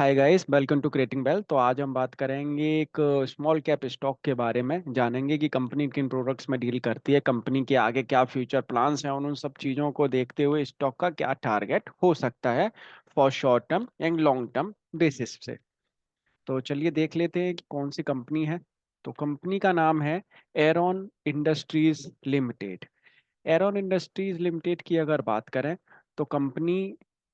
Hi guys, welcome to creating well. तो आज हम बात करेंगे एक स्मॉल कैप स्टॉक के बारे में। जानेंगे कि कंपनी किन प्रोडक्ट्स में डील करती है, कंपनी के आगे क्या फ्यूचर प्लान्स हैं और उन सब चीज़ों को देखते हुए स्टॉक का क्या टारगेट हो सकता है for short term and long term basis से। तो चलिए देख लेते हैं कि कौन सी कंपनी है। तो कंपनी का नाम है Aaron industries limited. Aaron industries limited की अगर बात करें तो कंपनी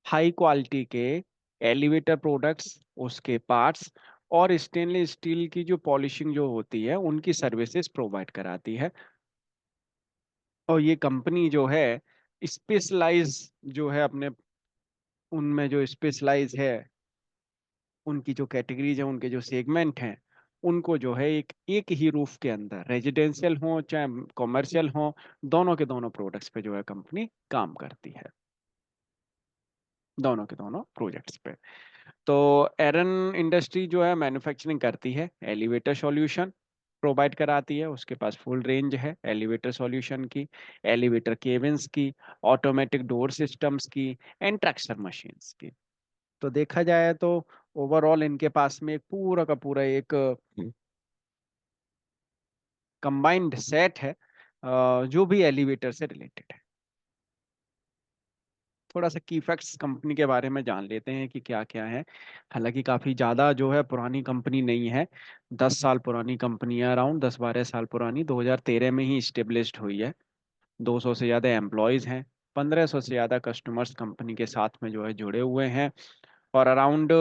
हाई क्वालिटी के एलिवेटर प्रोडक्ट्स, उसके पार्ट्स और स्टेनलेस स्टील की जो पॉलिशिंग जो होती है उनकी सर्विसेज प्रोवाइड कराती है। और ये कंपनी जो है स्पेशलाइज जो है अपने उनमें जो स्पेशलाइज है, उनकी जो कैटेगरीज है, उनके जो सेगमेंट हैं, उनको जो है एक एक ही रूफ के अंदर रेजिडेंशियल हो चाहे कॉमर्शियल हो, दोनों के दोनों प्रोडक्ट्स पे जो है कंपनी काम करती है, दोनों के दोनों प्रोजेक्ट्स पे। तो एरन इंडस्ट्री जो है मैन्युफैक्चरिंग करती है, एलिवेटर सॉल्यूशन प्रोवाइड कराती है। उसके पास फुल रेंज है एलिवेटर सॉल्यूशन की, एलिवेटर केबिन्स की, ऑटोमेटिक डोर सिस्टम्स की एंड ट्रैक्शन मशीन्स की। तो देखा जाए तो ओवरऑल इनके पास में एक पूरा का पूरा एक कंबाइंड सेट है जो भी एलिवेटर से रिलेटेड है। थोड़ा सा की फैक्ट्स कंपनी के बारे में जान लेते हैं कि क्या क्या है। हालांकि काफ़ी ज़्यादा जो है पुरानी कंपनी नहीं है, 10 साल पुरानी कंपनी है, अराउंड 10-12 साल पुरानी, 2013 में ही इस्टेब्लिश्ड हुई है। 200 से ज़्यादा एम्प्लॉयज़ हैं, 1500 से ज़्यादा कस्टमर्स कंपनी के साथ में जो है जुड़े हुए हैं। और अराउंड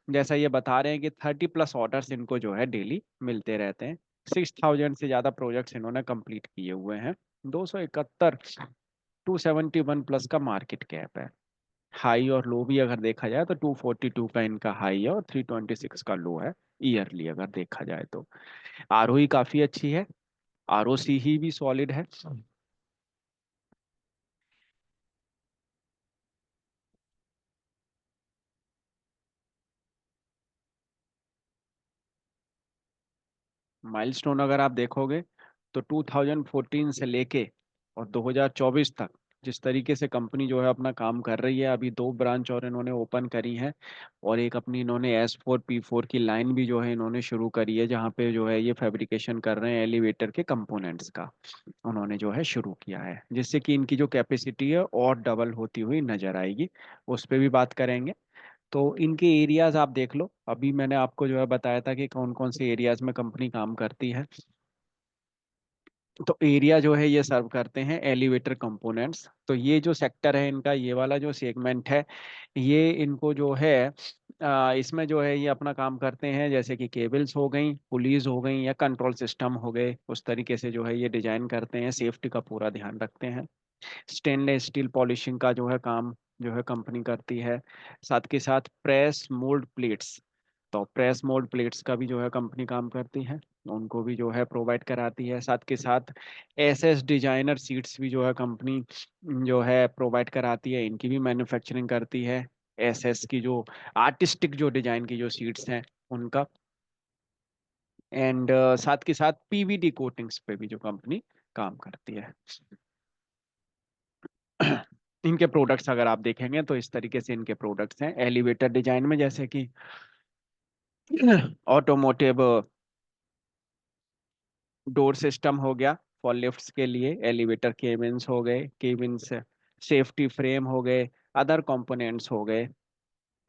जैसा ये बता रहे हैं कि 30+ ऑर्डर्स इनको जो है डेली मिलते रहते हैं। 6000 से ज़्यादा प्रोजेक्ट्स इन्होंने कंप्लीट किए हुए हैं। 271, 271+ का मार्केट कैप है। हाई और लो भी अगर देखा जाए तो 242 का इनका हाई है और 326 का लो है ईयरली अगर देखा जाए तो। आरओई काफ़ी अच्छी है, आरओसी ही भी सॉलिड है। माइलस्टोन अगर आप देखोगे तो 2014 से लेके और 2024 तक जिस तरीके से कंपनी जो है अपना काम कर रही है, अभी 2 ब्रांच और इन्होंने ओपन करी है और एक अपनी इन्होंने S4P4 की लाइन भी जो है इन्होंने शुरू करी है, जहाँ पे जो है ये फैब्रिकेशन कर रहे हैं एलिवेटर के कंपोनेंट्स का। उन्होंने जो है शुरू किया है जिससे कि इनकी जो कैपेसिटी है और डबल होती हुई नजर आएगी। उस पर भी बात करेंगे। तो इनके एरियाज आप देख लो, अभी मैंने आपको जो है बताया था कि कौन कौन से एरियाज में कंपनी काम करती है। तो एरिया जो है ये सर्व करते हैं एलिवेटर कंपोनेंट्स। तो ये जो सेक्टर है इनका, ये वाला जो सेगमेंट है, ये इनको जो है इसमें जो है ये अपना काम करते हैं, जैसे कि केबल्स हो गई, पुलीज हो गई या कंट्रोल सिस्टम हो गए, उस तरीके से जो है ये डिजाइन करते हैं, सेफ्टी का पूरा ध्यान रखते हैं। स्टेनलेस स्टील पॉलिशिंग का जो है काम जो है कंपनी करती है। साथ के साथ प्रेस मोल्ड प्लेट्स, तो प्रेस मोल्ड प्लेट्स का भी जो है कंपनी काम करती है, उनको भी जो है प्रोवाइड कराती है। साथ के साथ एसएस डिजाइनर सीट्स भी जो है कंपनी जो है प्रोवाइड कराती है, इनकी भी मैन्युफैक्चरिंग करती है। एसएस की जो आर्टिस्टिक जो डिजाइन की जो सीट्स हैं उनका, एंड साथ के साथ पीवीडी कोटिंग्स पे भी जो कंपनी काम करती है। इनके प्रोडक्ट्स अगर आप देखेंगे तो इस तरीके से इनके प्रोडक्ट्स हैं एलिवेटर डिजाइन में, जैसे कि ऑटोमोटिव डोर सिस्टम हो गया फॉर लिफ्ट्स के लिए, एलिवेटर केबिन्स हो गए, केबिन्स सेफ्टी फ्रेम हो गए, अदर कंपोनेंट्स हो गए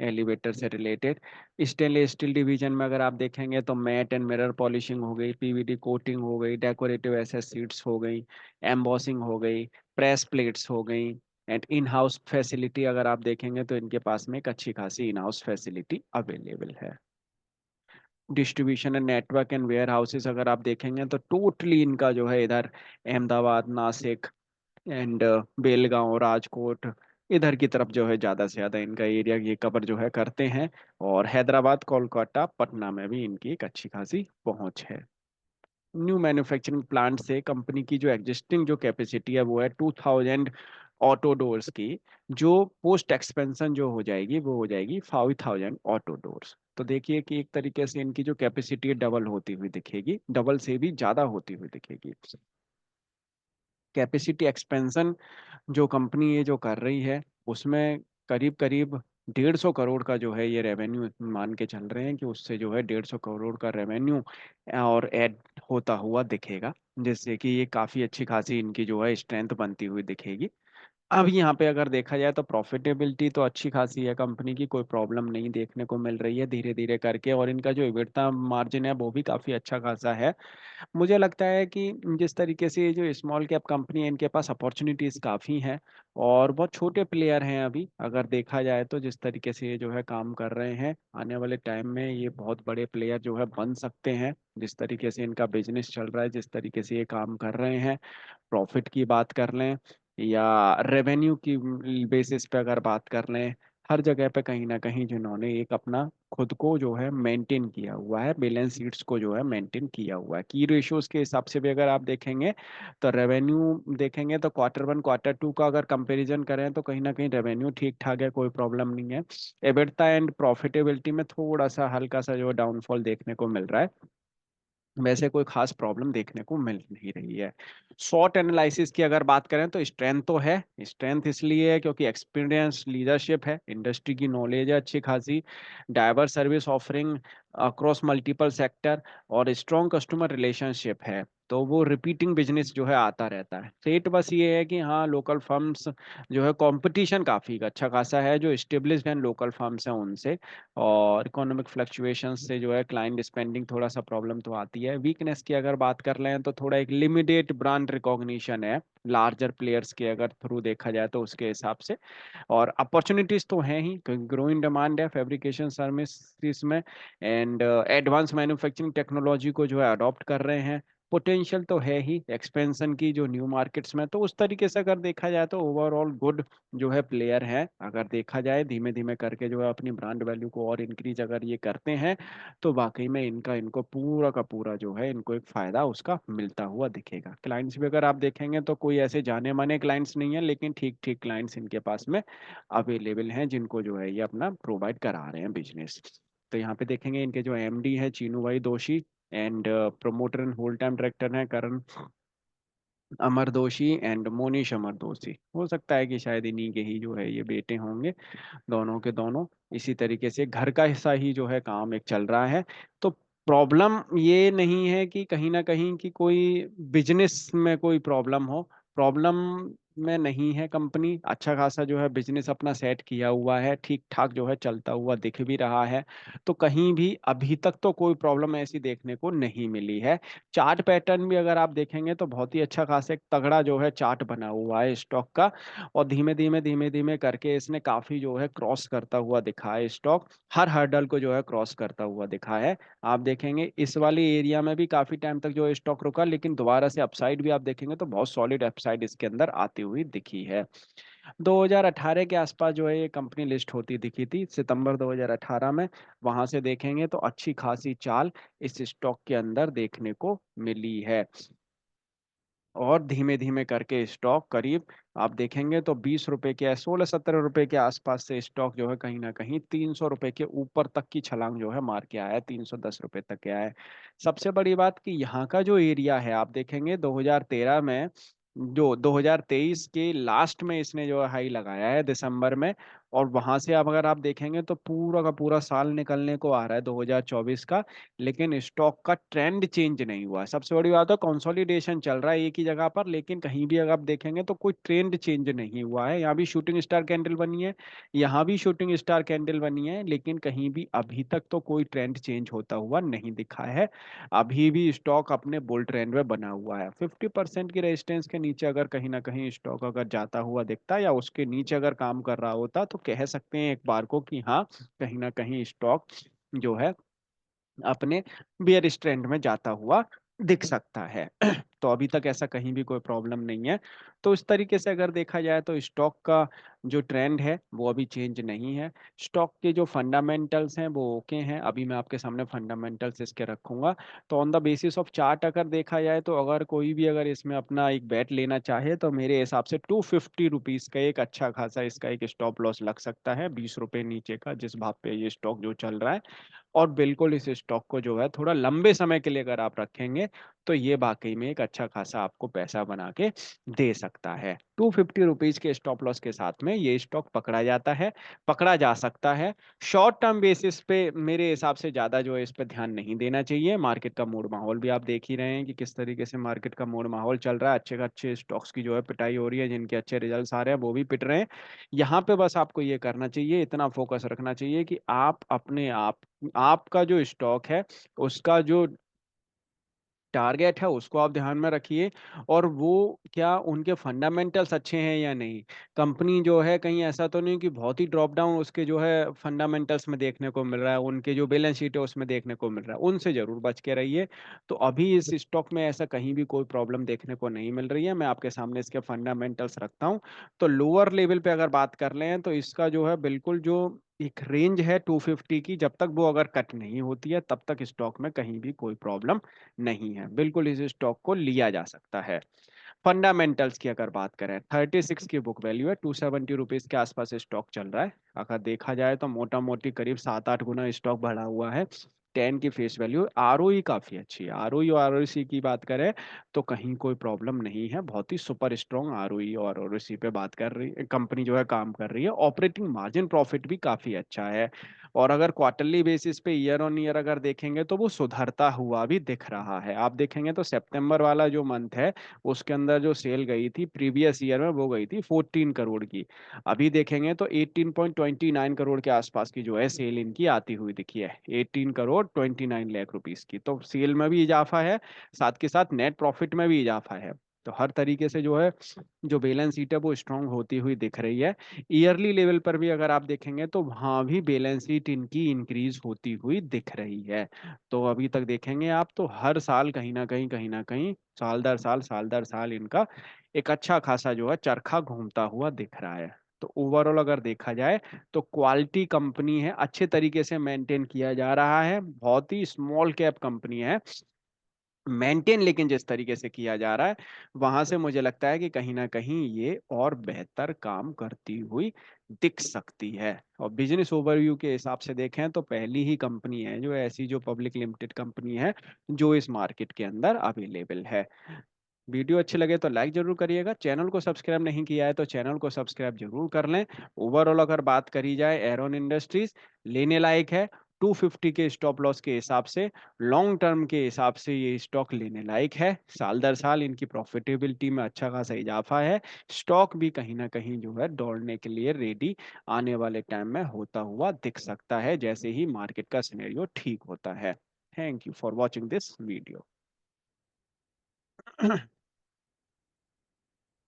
एलिवेटर से रिलेटेड। स्टेनलेस स्टील डिवीजन में अगर आप देखेंगे तो मैट एंड मिरर पॉलिशिंग हो गई, पीवीडी कोटिंग हो गई, डेकोरेटिव एसएस सीट्स हो गई, एम्बॉसिंग हो गई, प्रेस प्लेट्स हो गई। एंड इन हाउस फैसिलिटी अगर आप देखेंगे तो इनके पास में एक अच्छी खासी इन हाउस फैसिलिटी अवेलेबल है। Distribution and network and warehouses अगर आप देखेंगे तो टोटली इनका जो है इधर अहमदाबाद, नासिक एंड बेलगांव, राजकोट, इधर की तरफ जो है ज़्यादा से ज़्यादा इनका एरिया ये कवर जो है करते हैं। और हैदराबाद, कोलकाता, पटना में भी इनकी एक अच्छी खासी पहुंच है। न्यू मैन्युफैक्चरिंग प्लांट से कंपनी की जो एग्जिस्टिंग जो कैपेसिटी है वो है 2000 ऑटो डोर्स की, जो पोस्ट एक्सपेंशन जो हो जाएगी वो हो जाएगी 5000 ऑटो डोर्स। तो देखिए कि एक तरीके से इनकी जो कैपेसिटी है डबल होती हुई दिखेगी, डबल से भी ज़्यादा होती हुई दिखेगी। कैपेसिटी एक्सपेंशन जो कंपनी ये जो कर रही है उसमें करीब करीब 150 करोड़ का जो है ये रेवेन्यू मान के चल रहे हैं कि उससे जो है 150 करोड़ का रेवेन्यू और ऐड होता हुआ दिखेगा, जिससे कि ये काफी अच्छी खासी इनकी जो है स्ट्रेंथ बनती हुई दिखेगी। अब यहाँ पे अगर देखा जाए तो प्रॉफिटेबिलिटी तो अच्छी खासी है, कंपनी की कोई प्रॉब्लम नहीं देखने को मिल रही है धीरे धीरे करके, और इनका जो EBITDA मार्जिन है वो भी काफी अच्छा खासा है। मुझे लगता है कि जिस तरीके से ये जो स्मॉल कैप कंपनी है इनके पास अपॉर्चुनिटीज काफ़ी हैं, और बहुत छोटे प्लेयर हैं अभी अगर देखा जाए तो, जिस तरीके से ये जो है काम कर रहे हैं आने वाले टाइम में ये बहुत बड़े प्लेयर जो है बन सकते हैं। जिस तरीके से इनका बिजनेस चल रहा है, जिस तरीके से ये काम कर रहे हैं, प्रॉफिट की बात कर लें या रेवेन्यू की बेसिस पे अगर बात कर लें, हर जगह पे कहीं ना कहीं जिन्होंने एक अपना खुद को जो है मेंटेन किया हुआ है, बैलेंस शीट्स को जो है मेंटेन किया हुआ है। की रेशियोज के हिसाब से भी अगर आप देखेंगे तो रेवेन्यू देखेंगे तो Q1 Q2 का अगर कंपैरिजन करें तो कहीं ना कहीं रेवेन्यू ठीक ठाक है, कोई प्रॉब्लम नहीं है। एबिटडा एंड प्रॉफिटेबिलिटी में थोड़ा सा हल्का सा जो डाउनफॉल देखने को मिल रहा है, वैसे कोई खास प्रॉब्लम देखने को मिल नहीं रही है। शॉर्ट एनालिसिस की अगर बात करें तो स्ट्रेंथ तो है, स्ट्रेंथ इसलिए है क्योंकि एक्सपीरियंस लीडरशिप है, इंडस्ट्री की नॉलेज है अच्छी खासी, diverse service offering across multiple sector, और स्ट्रॉन्ग कस्टमर रिलेशनशिप है। तो वो रिपीटिंग बिजनेस जो है आता रहता है। सेट बस ये है कि हाँ लोकल फर्म्स जो है कंपटीशन काफ़ी अच्छा खासा है, जो स्टेब्लिश्ड एंड लोकल फर्म्स हैं उनसे, और इकोनॉमिक फ्लक्चुएशंस से जो है क्लाइंट स्पेंडिंग थोड़ा सा प्रॉब्लम तो आती है। वीकनेस की अगर बात कर लें तो थोड़ा एक लिमिटेड ब्रांड रिकॉग्निशन है लार्जर प्लेयर्स के अगर थ्रू देखा जाए तो उसके हिसाब से। और अपॉर्चुनिटीज तो हैं ही क्योंकि ग्रोइंग डिमांड है फैब्रिकेशन सर्विसेज में, एंड एडवांस मैन्युफैक्चरिंग टेक्नोलॉजी को जो है अडॉप्ट कर रहे हैं। पोटेंशियल तो है ही एक्सपेंशन की जो न्यू मार्केट्स में, तो उस तरीके से अगर देखा जाए तो ओवरऑल गुड जो है प्लेयर है। अगर देखा जाए धीमे धीमे करके जो है अपनी ब्रांड वैल्यू को और इंक्रीज अगर ये करते हैं तो वाकई में इनका इनको पूरा का पूरा जो है इनको एक फायदा उसका मिलता हुआ दिखेगा। क्लाइंट्स भी अगर आप देखेंगे तो कोई ऐसे जाने माने क्लाइंट्स नहीं है, लेकिन ठीक ठीक क्लाइंट्स इनके पास में अवेलेबल हैं जिनको जो है ये अपना प्रोवाइड करा रहे हैं बिजनेस। तो यहाँ पे देखेंगे इनके जो MD है Chinu bhai Doshi, and promoter and whole time director हैं करण अमर दोषी एंड मोनीश अमर दोषी। हो सकता है कि शायद इन्हीं के ही जो है ये बेटे होंगे दोनों के दोनों। इसी तरीके से घर का हिस्सा ही जो है काम एक चल रहा है। तो प्रॉब्लम ये नहीं है कि कहीं ना कहीं कि कोई बिजनेस में कोई प्रॉब्लम हो, प्रॉब्लम में नहीं है। कंपनी अच्छा खासा जो है बिजनेस अपना सेट किया हुआ है, ठीक ठाक जो है चलता हुआ दिख भी रहा है। तो कहीं भी अभी तक तो कोई प्रॉब्लम ऐसी देखने को नहीं मिली है। चार्ट पैटर्न भी अगर आप देखेंगे तो बहुत ही अच्छा खासा एक तगड़ा जो है चार्ट बना हुआ है स्टॉक का, और धीमे धीमे करके इसने काफी जो है क्रॉस करता हुआ दिखा है स्टॉक, हर हर्डल को जो है क्रॉस करता हुआ दिखा है। आप देखेंगे इस वाले एरिया में भी काफी टाइम तक जो है स्टॉक रुका, लेकिन दोबारा से अपसाइड भी आप देखेंगे तो बहुत सॉलिड अपसाइड इसके अंदर आती हुई दिखी है। 2018 के आसपास जो है ये कंपनी लिस्ट होती दिखी थी, सितंबर 2018 में। वहां से देखेंगे तो अच्छी खासी चाल इस स्टॉक के अंदर देखने को मिली है, और धीमे धीमे करके स्टॉक करीब आप देखेंगे तो 20 रुपए के 16-17 रुपए के आसपास से स्टॉक जो है कहीं ना कहीं 300 रुपए के ऊपर तक की छलांग जो है मार के आया है, 310 रुपए तक गया है। सबसे बड़ी बात कि यहाँ का जो एरिया है आप देखेंगे 2013 में, जो 2023 के लास्ट में इसने जो हाई लगाया है दिसंबर में, और वहां से अब अगर आप देखेंगे तो पूरा का पूरा साल निकलने को आ रहा है 2024 का, लेकिन स्टॉक का ट्रेंड चेंज नहीं हुआ है। सबसे बड़ी बात है कंसोलिडेशन चल रहा है एक ही जगह पर, लेकिन कहीं भी अगर आप देखेंगे तो कोई ट्रेंड चेंज नहीं हुआ है। यहाँ भी शूटिंग स्टार कैंडल बनी है, यहाँ भी शूटिंग स्टार कैंडल बनी है, लेकिन कहीं भी अभी तक तो कोई ट्रेंड चेंज होता हुआ नहीं दिखा है। अभी भी स्टॉक अपने बुल ट्रेंड में बना हुआ है। 50% की रेजिस्टेंस के नीचे अगर कहीं ना कहीं स्टॉक अगर जाता हुआ दिखता या उसके नीचे अगर काम कर रहा होता तो कह सकते हैं एक बार को कि हाँ कहीं ना कहीं स्टॉक जो है अपने बियर ट्रेंड में जाता हुआ दिख सकता है। तो अभी तक ऐसा कहीं भी कोई प्रॉब्लम नहीं है। तो इस तरीके से अगर देखा जाए तो स्टॉक का जो ट्रेंड है वो अभी चेंज नहीं है। स्टॉक के जो फंडामेंटल्स हैं वो ओके हैं। अभी मैं आपके सामने फंडामेंटल्स इसके रखूंगा। तो on the basis of chart अगर देखा जाए तो अगर कोई भी अगर इसमें अपना एक बैट लेना चाहे तो मेरे हिसाब से 250 रुपीज का एक अच्छा खासा इसका एक स्टॉप लॉस लग सकता है, 20 रुपए नीचे का जिस भाव पे ये स्टॉक जो चल रहा है। और बिल्कुल इस स्टॉक को जो है थोड़ा लंबे समय के लिए अगर आप रखेंगे तो ये वाकई में एक अच्छा खासा आपको पैसा बना के दे सकता है। 250 रुपीज के स्टॉप लॉस के साथ में में ये स्टॉक पकड़ा जाता है, पकड़ा जा सकता है। शॉर्ट टर्म बेसिस पे मेरे हिसाब से ज़्यादा जो है इस पे ध्यान नहीं देना चाहिए। मार्केट का मूड माहौल भी आप देख ही रहे हैं कि किस तरीके से मार्केट का मूड माहौल चल रहा है। अच्छे अच्छे स्टॉक्स की जो है पिटाई हो रही है, जिनके अच्छे रिजल्ट्स आ रहे हैं वो भी पिट रहे हैं। यहाँ पे बस आपको ये करना चाहिए, इतना फोकस रखना चाहिए कि आप अपने आप, आपका जो स्टॉक है उसका जो टारगेट है उसको आप ध्यान में रखिए, और वो क्या उनके फंडामेंटल्स अच्छे हैं या नहीं। कंपनी जो है कहीं ऐसा तो नहीं कि बहुत ही ड्रॉप डाउन उसके जो है फंडामेंटल्स में देखने को मिल रहा है, उनके जो बैलेंस शीट है उसमें देखने को मिल रहा है, उनसे जरूर बच के रहिए। तो अभी इस स्टॉक में ऐसा कहीं भी कोई प्रॉब्लम देखने को नहीं मिल रही है, मैं आपके सामने इसके फंडामेंटल्स रखता हूँ। तो लोअर लेवल पे अगर बात कर लें तो इसका जो है बिल्कुल जो एक रेंज है 250 की, जब तक वो अगर कट नहीं होती है तब तक स्टॉक में कहीं भी कोई प्रॉब्लम नहीं है, बिल्कुल इस स्टॉक को लिया जा सकता है। फंडामेंटल्स की अगर बात करें, 36 की बुक वैल्यू है, 270 रुपीज के आसपास स्टॉक चल रहा है। अगर देखा जाए तो मोटा मोटी करीब 7-8 गुना स्टॉक बढ़ा हुआ है। 10 की फेस वैल्यू, आरओई काफी अच्छी है। आरओई और आरओसी की बात करें तो कहीं कोई प्रॉब्लम नहीं है, बहुत ही सुपर स्ट्रॉन्ग आरओई और आरओसी पे बात कर रही कंपनी जो है काम कर रही है। ऑपरेटिंग मार्जिन प्रॉफिट भी काफी अच्छा है, और अगर क्वार्टरली बेसिस पे ईयर ऑन ईयर अगर देखेंगे तो वो सुधरता हुआ भी दिख रहा है। आप देखेंगे तो सितंबर वाला जो मंथ है उसके अंदर जो सेल गई थी प्रीवियस ईयर में वो गई थी 14 करोड़ की। अभी देखेंगे तो 18.29 करोड़ के आसपास की जो है सेल इनकी आती हुई दिखी है, 18 करोड़ 29 लाख रुपीस की। तो सेल में भी इजाफा है, साथ के साथ नेट प्रॉफिट में भी इजाफा है। तो हर तरीके से जो है जो बैलेंस शीट है वो स्ट्रांग होती हुई दिख रही है। ईयरली लेवल पर भी अगर आप देखेंगे तो वहां भी बैलेंस शीट इनकी इंक्रीज होती हुई दिख रही है। तो अभी तक देखेंगे आप तो हर साल कहीं ना कहीं साल दर साल इनका एक अच्छा खासा जो है चरखा घूमता हुआ दिख रहा है। तो ओवरऑल अगर देखा जाए तो क्वालिटी कंपनी है, अच्छे तरीके से मेंटेन किया जा रहा है, बहुत ही स्मॉल कैप कंपनी है मेंटेन, लेकिन जिस तरीके से किया जा रहा है वहां से मुझे लगता है कि कहीं ना कहीं ये और बेहतर काम करती हुई दिख सकती है। और बिजनेस ओवरव्यू के हिसाब से देखें तो पहली ही कंपनी है जो ऐसी जो पब्लिक लिमिटेड कंपनी है जो इस मार्केट के अंदर अवेलेबल है। वीडियो अच्छे लगे तो लाइक जरूर करिएगा, चैनल को सब्सक्राइब नहीं किया है तो चैनल को सब्सक्राइब जरूर कर लें। ओवरऑल अगर बात करी जाए एरोन इंडस्ट्रीज लेने लायक है, 250 के स्टॉप लॉस के हिसाब से, लॉन्ग टर्म के हिसाब से ये स्टॉक लेने लायक है। साल दर साल इनकी प्रॉफिटेबिलिटी में अच्छा खासा इजाफा है। स्टॉक भी कहीं ना कहीं जो है दौड़ने के लिए रेडी आने वाले टाइम में होता हुआ दिख सकता है, जैसे ही मार्केट का सिनेरियो ठीक होता है। Thank you for watching this video.